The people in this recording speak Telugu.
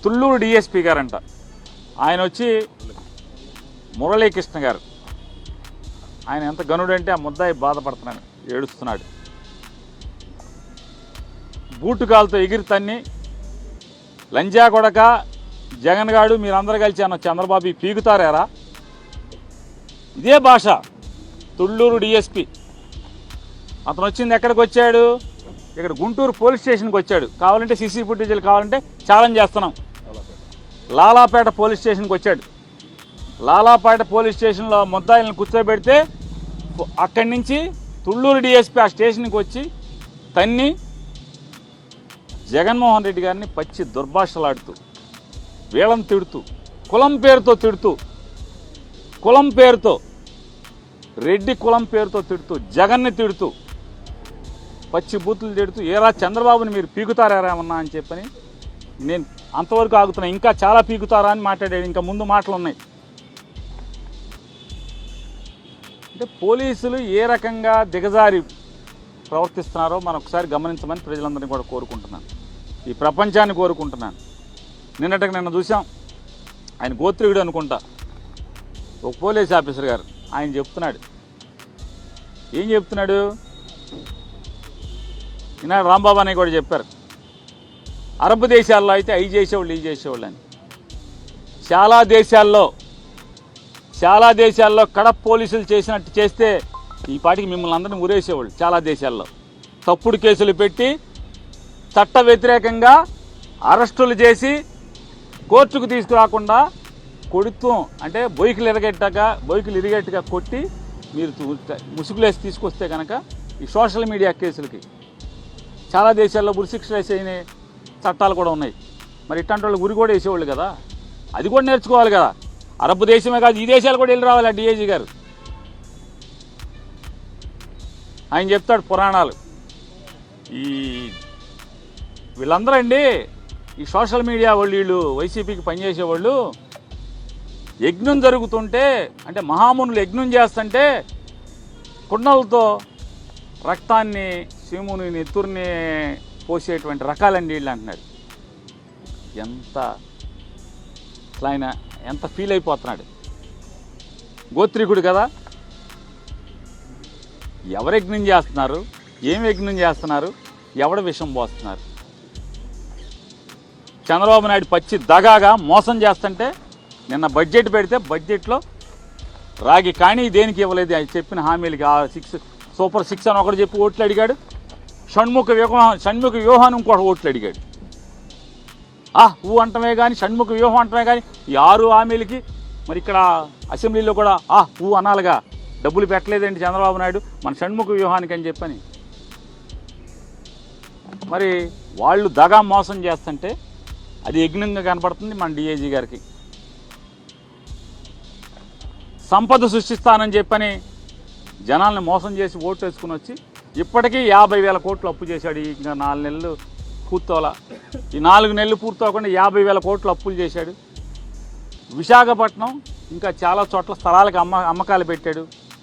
తుళ్ళూరు డిఎస్పీ గారంట, ఆయన వచ్చి మురళీకృష్ణ గారు. ఆయన ఎంత గనుడంటే ఆ ముద్దాయి బాధపడుతున్నాడు, ఏడుస్తున్నాడు. బూటుకాలతో ఎగిరి తన్ని లంజా కొడక జగన్ గాడు మీరందరూ కలిసి అన్న చంద్రబాబు పీకుతారా? ఇదే భాష. తుళ్ళూరు డిఎస్పి అతను వచ్చింది ఎక్కడికి వచ్చాడు? ఇక్కడ గుంటూరు పోలీస్ స్టేషన్కి వచ్చాడు. కావాలంటే సీసీ ఫుటేజీలు కావాలంటే ఛాలెంజ్ చేస్తున్నాం. లాలాపేట పోలీస్ స్టేషన్కి వచ్చాడు. లాలాపేట పోలీస్ స్టేషన్లో ముద్దాయిలను కూర్చోబెడితే అక్కడి నుంచి తుళ్ళూరు డిఎస్పీ ఆ స్టేషన్కి వచ్చి తన్ని జగన్మోహన్ రెడ్డి గారిని పచ్చి దుర్భాషలాడుతూ, వీళ్ళని తిడుతూ, కులం పేరుతో తిడుతూ, కులం పేరుతో, రెడ్డి కులం పేరుతో తిడుతూ, జగన్ని తిడుతూ, పచ్చి బూతులు తిడుతూ, ఏరా చంద్రబాబుని మీరు పీకుతారా ఏమన్నా అని చెప్పని నేను అంతవరకు ఆగుతున్నా. ఇంకా చాలా పీకుతారా అని మాట్లాడాడు. ఇంకా ముందు మాటలు ఉన్నాయి. అంటే పోలీసులు ఏ రకంగా దిగజారి ప్రవర్తిస్తున్నారో మనం ఒకసారి గమనించమని ప్రజలందరినీ కూడా కోరుకుంటున్నాను, ఈ ప్రపంచాన్ని కోరుకుంటున్నాను. నిన్న చూసాం, ఆయన గోత్రికుడు అనుకుంటా, ఒక పోలీస్ ఆఫీసర్ గారు ఆయన చెప్తున్నాడు. ఏం చెప్తున్నాడు? ఈనాడు రాంబాబు అని కూడా చెప్పారు, అరబ్ దేశాల్లో అయితే అవి చేసేవాళ్ళు ఇవి చేసేవాళ్ళు అని. చాలా దేశాల్లో కడప పోలీసులు చేసినట్టు చేస్తే ఈ పాటికి మిమ్మల్ని అందరినీ ఉరేసేవాళ్ళు. చాలా దేశాల్లో తప్పుడు కేసులు పెట్టి చట్ట వ్యతిరేకంగా అరెస్టులు చేసి కోర్టుకు తీసుకురాకుండా కొడుతూ, అంటే బొయ్యిలు ఇరిగేట్టుగా కొట్టి మీరు ముసుగులేసి తీసుకొస్తే కనుక ఈ సోషల్ మీడియా కేసులకి చాలా దేశాల్లో ఉరిశిక్షలు వేసే చట్టాలు కూడా ఉన్నాయి. మరి ఇట్లాంటి వాళ్ళు ఉరి కూడా వేసేవాళ్ళు కదా, అది కూడా నేర్చుకోవాలి కదా. అరబ్ దేశమే కాదు, ఈ దేశాలు కూడా వెళ్ళి రావాలి. డిఐజీ గారు ఆయన చెప్తాడు పురాణాలు. ఈ వీళ్ళందరూ అండి, ఈ సోషల్ మీడియా వాళ్ళు, వీళ్ళు వైసీపీకి పనిచేసేవాళ్ళు యజ్ఞం జరుగుతుంటే, అంటే మహామునులు యజ్ఞం చేస్తుంటే కుండలతో రక్తాన్ని, శివుని నెత్తుర్ని పోసేటువంటి రకాలండి వీళ్ళు అంటున్నాడు. ఆయన ఎంత ఫీల్ అయిపోతున్నాడు. గోత్రికుడు కదా, ఎవరు యజ్ఞం చేస్తున్నారు, ఏం యజ్ఞం చేస్తున్నారు, ఎవడ విషం పోస్తున్నారు? చంద్రబాబు నాయుడు పచ్చి దగాగా మోసం చేస్తుంటే నిన్న బడ్జెట్ పెడితే బడ్జెట్లో రాగి కానీ దేనికి ఇవ్వలేదు. ఆయన చెప్పిన హామీలకి సూపర్ 6 అని ఒకటి చెప్పి ఓట్లు అడిగాడు. షణ్ముఖ వ్యూహాన్ని ఇంకోటి ఓట్లు అడిగాడు. ఊ అంటమే కానీ, షణ్ముఖ వ్యూహం అంటమే కానీ ఈ 6 హామీలకి మరి ఇక్కడ అసెంబ్లీలో కూడా ఊ అనాలిగా. డబ్బులు పెట్టలేదండి చంద్రబాబు నాయుడు మన షణ్ముఖ వ్యూహానికి అని చెప్పని. మరి వాళ్ళు దగా మోసం చేస్తుంటే అది యజ్ఞంగా కనపడుతుంది మన డిఐజీ గారికి. సంపద సృష్టిస్తానని చెప్పని జనాల్ని మోసం చేసి ఓటు వేసుకుని వచ్చి ఇప్పటికీ 50,000 కోట్లు అప్పు చేశాడు. ఇంకా 4 నెలలు పూర్తోలా, ఈ 4 నెలలు పూర్తవకుండా 50,000 కోట్లు అప్పులు చేశాడు. విశాఖపట్నం ఇంకా చాలా చోట్ల స్థలాలకు అమ్మకాలు పెట్టాడు.